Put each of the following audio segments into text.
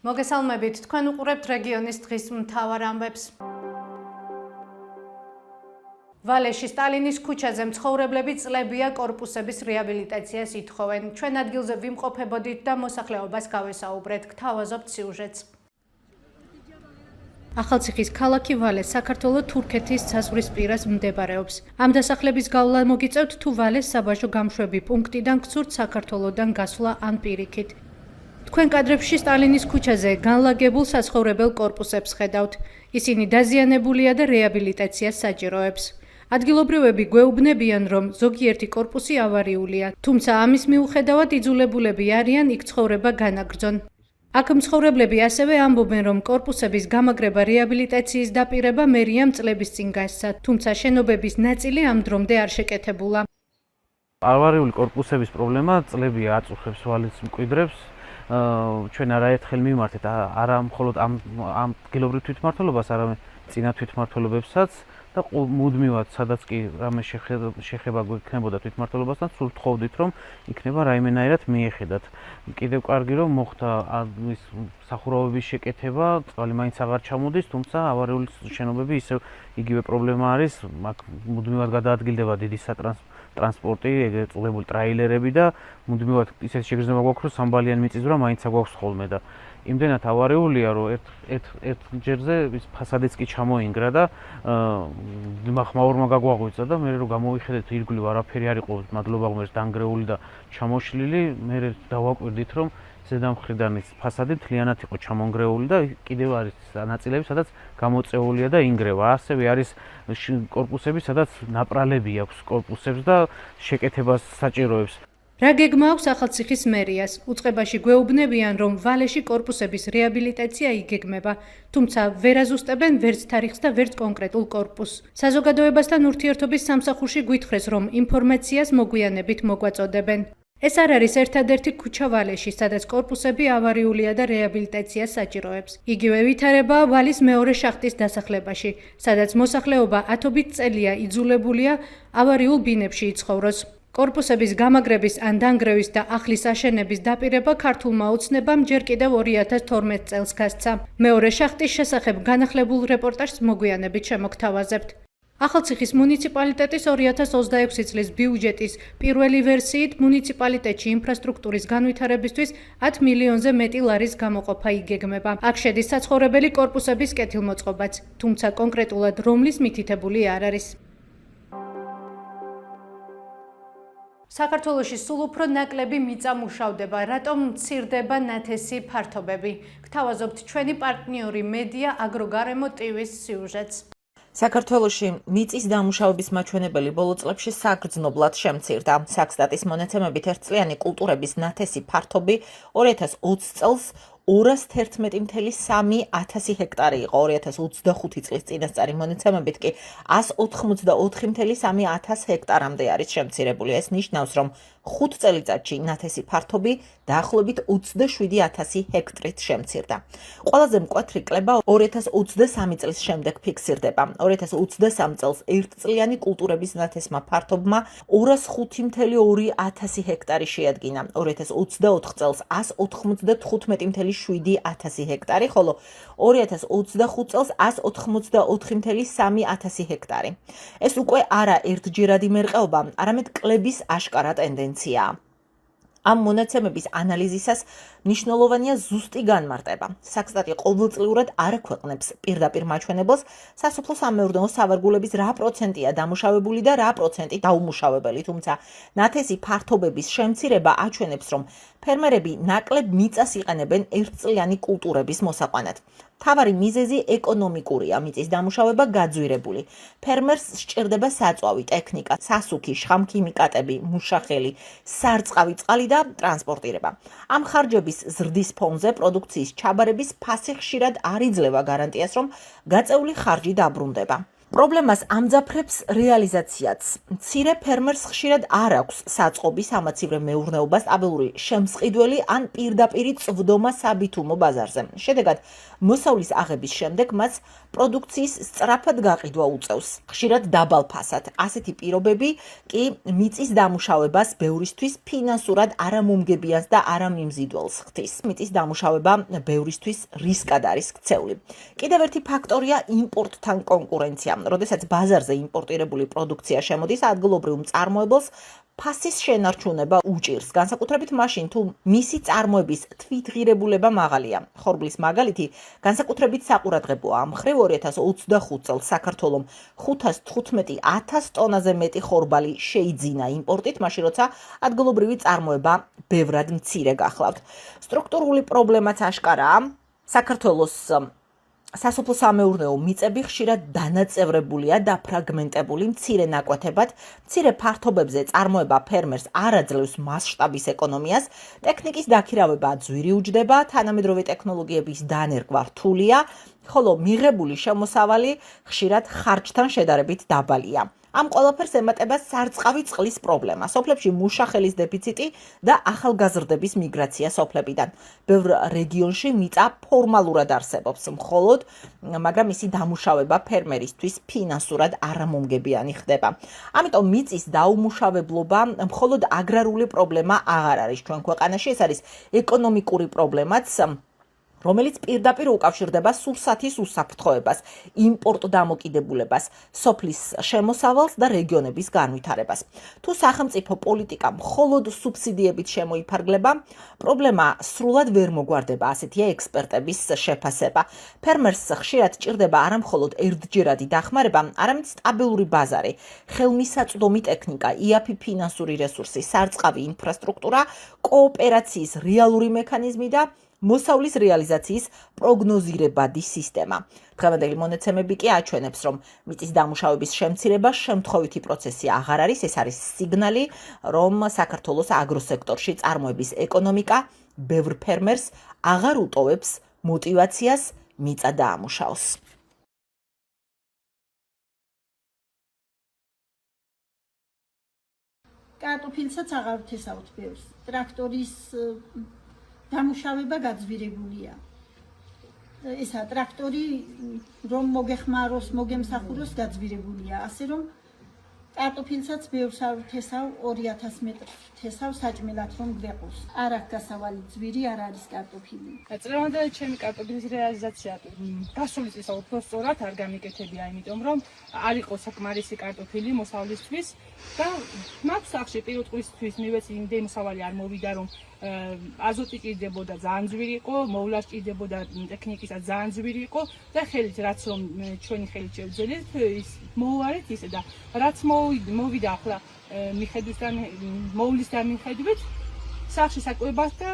მოგესალმებით, თქვენ უყურებთ რეგიონის დღის მთავარ ამბებს. ვალეში სტალინის ქუჩაზე მცხოვრებლები წლებია კორპუსების რეაბილიტაციას ითხოვენ. ჩვენ ადგილზე ვიმყოფებოდით და მოსახლეობას გავესაუბრეთ, გთავაზობთ სიუჟეტს. ახალციხის ქალაქი ვალე საქართველოს თურქეთის საზღვრის პირას მდებარეობს. ამ დასახლების გავლა მოგიწევთ თუ ვალეს საბაჟო გამშვები პუნქტიდან გსურთ საქართველოსდან გასვლა ან პირიქით. თქვენ კადრებში სტალინის ქუჩაზე განლაგებულ საცხოვრებელ კორპუსებს ხედავთ. ისინი დაზიანებულია და რეაბილიტაციას საჭიროებს. ადგილობრივები გვეუბნებიან, რომ ზოგიერთი კორპუსი ავარიულია, თუმცა ამის მიუხედავად იძულებულები არიან იქ ცხოვრება განაგრძონ. აქ მცხოვრებლები ასევე ამბობენ, რომ კორპუსების გამაგრება რეაბილიტაციის დაპირება მერიამ წლების წინ გასცა, თუმცა შენობების ნაწილი ამ დრომდე არ შეკეთებულა. ავარიული კორპუსების პრობლემა წლებია აწუხებს ვალის მკვიდრებს. ჩვენ არაერთხელ მივმართეთ არა მხოლოდ ამ ადგილობრივ თვითმმართველობას, არამედ წინა თვითმმართველობებსაც და მუდმივად სადაც კი რამე შეხება გვექნებოდა თვითმმართველობასთან, სულ ვთხოვდით, რომ იქნება რაიმენაირად მიეხედათ. კიდევ კარგი რომ მოხდა ის სახურავების შეკეთება, წყალი მაინც აღარ ჩამოდის, თუმცა ავარიული შენობები ისევ იგივე პრობლემა არის, აქ მუდმივად გადაადგილდება დიდი ტრანსპორტი, ეგრეთ წოდებული ტრაილერები და მუდმივად ისეთ შეგრძნება გვაქვს, რომ სამბალიანი მიწისძვრა მაინც აგვაქვს ხოლმე და იმდენად ავარიულია, რომ ერთ ჯერზე ის ფასადიც კი ჩამოინგრა და ხმაურმა გაგვაღვიძა და მე რომ გამოვიხედეთ ირგვლივ არაფერი არ იყო, მადლობა ღმერთს დანგრეული და ჩამოშლილი, მე დავაკვირდით, რომ ზედა მხრიდან ის ფასადი მთლიანად იყო ჩამონგრეული და კიდევ არის ნაწილები, სადაც გამოწეულია და ინგრევა. ასევე არის კორპუსები, სადაც ნაპრალები აქვს კორპუსებს და შეკეთებას საჭიროებს. რა გეგმა აქვს ახალციხის მერიას? უწყებაში გვეუბნებიან, რომ ვალეში კორპუსების რეაბილიტაცია იგეგმება, თუმცა ვერ აზუსტებენ ვერც თარიღს და ვერც კონკრეტულ კორპუსს. საზოგადოებასთან ურთიერთობის სამსახურში გვითხრეს, რომ ინფორმაციას მოგვიანებით მოგვაწოდებენ. ეს არ არის ერთადერთი ქუჩა ვალეში, სადაც კორპუსები ავარიულია და რეაბილიტაციას საჭიროებს. იგივე ვითარებაა ვალის მეორე შახტის დასახლებაში, სადაც მოსახლეობა ათობით წელია იძულებულია ავარიულ ბინებში იცხოვროს. კორპუსების გამაგრების ან დანგრევის და ახლის აშენების დაპირება ქართულმა ოცნებამ ჯერ კიდევ 2012 წელს გასცა. მეორე შახტის შესახებ განახლებულ რეპორტაჟს მოგვიანებით შემოგთავაზებთ. ახალციხის მუნიციპალიტეტის 2026 წლის ბიუჯეტის პირველი ვერსიით მუნიციპალიტეტში ინფრასტრუქტურის განვითარებისთვის 10 მილიონზე მეტი ლარის გამოყოფა იგეგმება. აქ შედის საცხოვრებელი კორპუსების კეთილმოწყობაც, თუმცა კონკრეტულად რომლის მითითებული არ არის. საქართველოში სულ უფრო ნაკლები მიწა მუშავდება, რატომ მცირდება ნათესი ფართობები? გთავაზობთ ჩვენი პარტნიორი მედია აგროგარემო ტივის სიუჟეტს. საქართველოში მიწის დამუშავების მაჩვენებელი ბოლო წლებში საგრძნობლად შემცირდა. საქსტატის მონაცემებით ერთწლიანი კულტურების ნათესი ფართობი 2020 წელს 211,3 ჰექტარი იყო. 2025 წლის წინასწარი მონაცემებით კი 184,3 ჰექტარამდე არის შემცირებული. ეს ნიშნავს, რომ 5 წელიწადში ნათესი ფართობი დაახლოებით 27,000 ჰექტრით შემცირდა. ყველაზე მკვეთრი კლება 2023 წლის შემდეგ ფიქსირდება. 2023 წელს ერთწლიანი კულტურების ნათესმა ფართობმა 205,200 ჰექტარი შეადგინა. 2024 წელს 195,700 ჰექტარი, ხოლო 2025 წელს 184,300 ჰექტარი. ეს უკვე არა ერთჯერადი მერყეობა, არამედ კლების აშკარა ტენდენცია. ამ მონაცემების ანალიზისას მნიშვნელოვანია ზუსტი განმარტება. საქსტატი ყოველწლიურად არ აქვეყნებს პირდაპირ მაჩვენებელს, სასოფლო-სამეურნეო სავარგულების რა პროცენტია დამუშავებული და რა პროცენტი დაუმუშავებელი, თუმცა ნათესი ფართობების შემცირება აჩვენებს, რომ ფერმერები ნაკლებ მიწას იყენებენ ერთწლიანი კულტურების მოსაყვანად. მთავარი მიზეზი ეკონომიკურია, მიწის დამუშავება გაძვირებული. ფერმერს სჭირდება საწვავი, ტექნიკა, სასუქი, შხამქიმიკატები, მუშახელი, სარწყავი წყალი და ტრანსპორტირება. ამ ხარჯების ზრდის ფონზე პროდუქციის ჩაბარების ფასი ხშირად არ იძლევა გარანტიას, რომ გაწეული ხარჯი დაბრუნდება. პრობლემას ამძაფრებს რეალიზაციაც. მცირე ფერმერს ხშირად არ აქვს საწყობი სამაცივრე მეურნეობა სტაბილური შემსყიდველი ან პირდაპირი წვდომა საბითუმო ბაზარზე. შედეგად, მოსავლის აღების შემდეგ მას პროდუქციის სწრაფად გაყიდვა უწევს. ხშირად დაბალ ფასად. ასეთი პირობები კი მიწის დამუშავებას ბევრისთვის ფინანსურად არამომგებიანს და არამიმზიდველს ხდის. მიწის დამუშავება ბევრისთვის რისკად არის ქცეული. კიდევ ერთი ფაქტორია იმპორტთან კონკურენცია. როდესაც ბაზარზე იმპორტირებული პროდუქცია შემოდის, ადგილობრივ მწარმოებელს ფასის შენარჩუნება უჭირს, განსაკუთრებით მაშინ, თუ მისი წარმოების თვითღირებულება მაღალია. ხორბლის მაგალითი განსაკუთრებით საყურადღებოა. ამ მხრივ 2025 წელს საქართველომ 515,000 ტონაზე მეტი ხორბალი შეიძინა იმპორტით, მაშინ როცა ადგილობრივი წარმოება ბევრად მცირე გახლავთ. სტრუქტურული პრობლემაც აშკარაა. საქართველოს სასოფლო-სამეურნეო მიწები ხშირად დანაწევრებულია და ფრაგმენტებული მცირე ნაკვეთებად, მცირე ფართობებზე წარმოება ფერმერს არ აძლევს მასშტაბის ეკონომიას, ტექნიკის დაქირავება ძვირი უჯდება, თანამედროვე ტექნოლოგიების დანერგვა რთულია, ხოლო მიღებული შემოსავალი ხშირად ხარჯთან შედარებით დაბალია. ამ ყველაფერს ემატება სარწყავი წყლის პრობლემა, სოფლებში მუშახელის დეფიციტი და ახალგაზრდების მიგრაცია სოფლებიდან. ბევრ რეგიონში მიწა ფორმალურად არსებობს, მაგრამ მისი დამუშავება ფერმერისთვის ფინანსურად არამომგებიანი ხდება. ამიტომ მიწის დაუმუშავებლობა მხოლოდ აგრარული პრობლემა აღარ არის ჩვენ ქვეყანაში, ეს არის ეკონომიკური პრობლემაც, რომელიც პირდაპირ უკავშირდება სურსათის უსაფრთხოებას, იმპორტ დამოკიდებულებას, სოფლის შემოსავალს და რეგიონების განვითარებას. თუ სახელმწიფო პოლიტიკა მხოლოდ სუბსიდიებით შემოიფარგლება, პრობლემა სრულად ვერ მოგვარდება, ასეთია ექსპერტების შეფასება. ფერმერს ხშირად ჭირდება არა მხოლოდ ერთჯერადი დახმარება, არამედ სტაბილური ბაზარი, ხელმისაწვდომი ტექნიკა, იაფი ფინანსური რესურსი, სარწყავი ინფრასტრუქტურა, კოოპერაციის რეალური მექანიზმი და მოსავლის რეალიზაციის პროგნოზირებადი სისტემა. დღევანდელი მონაცემები კი აჩვენებს, რომ მიწის დამუშავების შემცირება შემთხვევითი პროცესი აღარ არის, ეს არის სიგნალი, რომ საქართველოს აგროსექტორში წარმოების ეკონომიკა ბევრ ფერმერს აღარ უტოვებს мотивაციას მიწა დაამუშავოს. კარტოფილსაც აღარ ვთესავთ ბევრს. ტრაქტორის დამუშავება გაძვირებულია. ესა ტრაქტორი რომ მოგეხმაროს, მოგემსახუროს გაძვირებულია. ასე რომ კარტოფილსაც ბევრს არ ვთესავ, 2000 მეტრს ვთესავ საჭმელად რომ გვეყოს. არ აქვს გასავალი ძვირი, არ არის კარტოფილი. წლევანდელი ჩემი კარტოფილის რეალიზაცია გასული წელს უფრო სწორად არ გამიკეთებია, იმიტომ რომ არ იყო საკმარისი კარტოფილი მოსავლისთვის და მაქვს სახში პირუტყვისთვის მივეცი იმდენი მოსავალი არ მოვიდა, რომ აზოტი ჭირდებოდა ძალიან ძვირი იყო, მოვლა ჭირდებოდა ტექნიკისაც ძალიან ძვირი იყო და ხელით რაც რომ ჩვენი ხელით შევძელით ის მოვარეთ ისე და რაც მოვიდა ახლა მიხედვისთან მოვლისთან მიხედვით სახში საკვებად და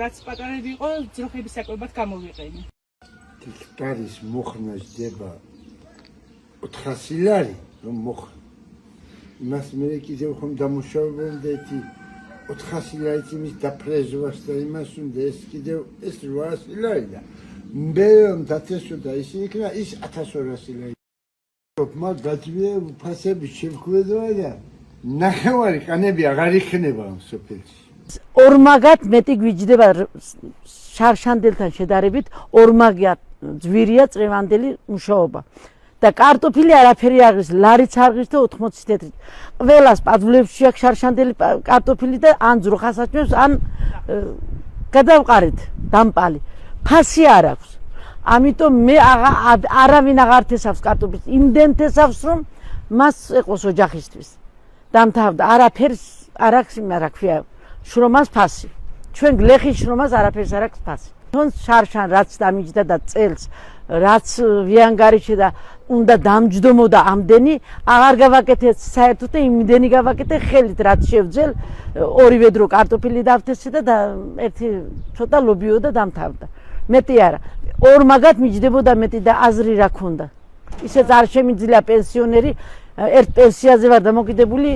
რაც პატარები იყო ძროხების საკვებად გამოვიყენე. ჰექტარის მოხნა ჯდება 400 ლარი რომ მოხ იმას მე კიდევ ხომ დამუშავებენ და 400 ლარი იმის დაფრეზვას და იმას უნდა ეს კიდევ ეს 800 ლარი და მე რომ დაწესვდა ის იქნა ის 1200 ლარი. მაგ გაძვირე ფასები შევხვედრა და ნახევარი კანები აღარ იქნება სოფელში. ორმაგად მეტი გვიჯდება შარშანდილთან შედარებით, ორმაგად ძვირია წლევანდელი მუშაობა. და კარტოფილი არაფერი აღრის, ლარიც აღრის და 80 თეთრით. ყველას პაძვლებში აქვს შარშანდელი კარტოფილი და ან ძროხას აჩვენებს, ან გადავყარეთ დამპალი. ფასი არ აქვს. ამიტომ მე არავინ აღარ თესავს კარტოფილს, იმდენ თესავს რომ მას ეყოს ოჯახისთვის. დამთავრდა, არაფერს არ აქვს იმ რა ქვია, შრომას ფასი. ჩვენ გლეხის შრომას არაფერს არ აქვს ფასი. თუნდაც შარშან რაც დამიჯდა და წელს რაც ვიანგარიში და უნდა დამჯდომოდა ამდენი, აღარ გავაკეთე საერთოდ და იმდენი გავაკეთე ხელით რაც შევძელ, 2 ვედრო კარტოფილი დავთესე და ერთი ცოტა ლობიო და დამთავრდა. მეტი არა. ორმაგად მიჯდებოდა მეტი და აზრი რა ქონდა. ისეც არ შემიძლია პენსიონერი, ერთ პენსიაზე ვარ დამოკიდებული,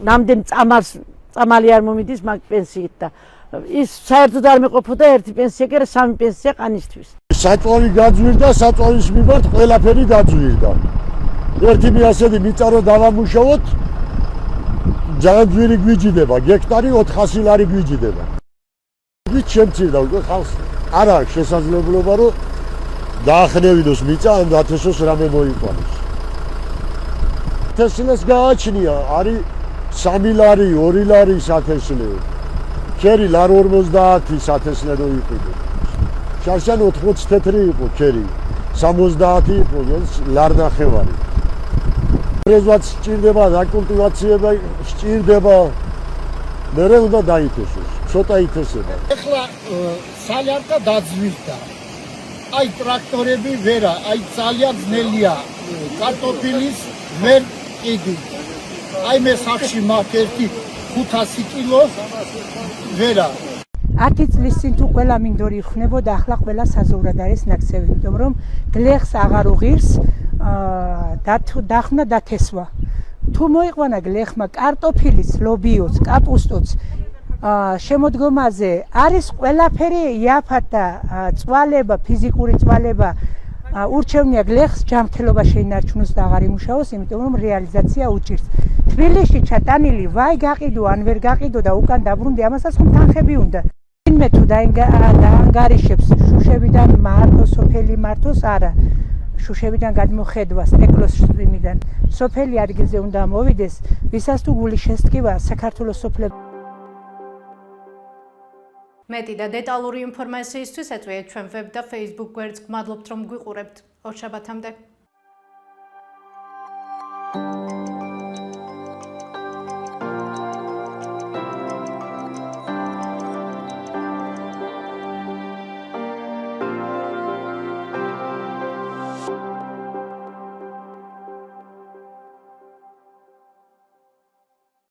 ნამდვილ წამალი არ მომიდის მაგ პენსიით და ის საერთოდ არ მეყოფოდა ერთი პენსია კი არა 3 პენსია ყანისთვის. საწყორი გაძვირდა, საწყორის მიმართ ყველაფერი გაძვირდა. ერთი მიასედი მიწა რო დავამუშავოთ, ძალიან ძვირი გვიჯიდება, გექტარი 400 ლარი გვიჯიდება. ვით შემცირდა უკვე ხალხს არ აქვს შესაძლებლობა რომ დაახნევინოს მიწა ან დათესოს რამე მოიყვანოს. თესლს გააჩნია, არის 3 ლარი, 2 ლარი სათესლე. ქერი ლარ 50 სათესლე რო იყიდო. შარშან 80 თეთრი იყო ქერი, 70 იყო ლარ ნახევარი. პრეზვაც სჭირდება, დაკულტივაციება სჭირდება. მერე უნდა დაითესოს, ცოტა ითესება. ეხლა სალიანკა დაძვირდა. აი ტრაქტორები ვერა, აი ძალიან ძნელია. კარტოფილის ვერ იგი. აი მე სახში მაქვს ერთი 500 კილო ვერა. 10 წლის წინ თუ ყველა მინდორი ხნებოდა, ახლა ყველა საზოვრად არის ნაკცევი, იმიტომ რომ გლეხს აღარ უღირს დახნა დათესვა. თუ მოიყვანა გლეხმა კარტოფილის, ლობიოც, კაპუსტოც შემოდგომაზე არის ყველაფერი იაფად და წვალება, ფიზიკური წვალება ურჩევნია გლეხს ჯანმრთელობა შეინარჩუნოს და აღარ იმუშაოს, იმიტომ რომ რეალიზაცია უჭირს. თბილისში ჩატანილი ვაი გაყიდო ან ვერ გაყიდო და უკან დაბრუნდი, ამასაც ხომ თანხები უნდა. ვინმე თუ დაანგარიშებს შუშებიდან მართოს, სოფელი მართოს არა. შუშებიდან გადმოხედვა სტეკლოს შტრიმიდან სოფელი ადგილზე უნდა მოვიდეს, ვისაც თუ გული შესტკივა საქართველოს სოფლებს. მეტი და დეტალური ინფორმაციისთვის ეთვიეთ ჩვენ ვებ და Facebook გვერდს. გმადლობთ რომ გვიყურებთ. ორ შაბათამდე.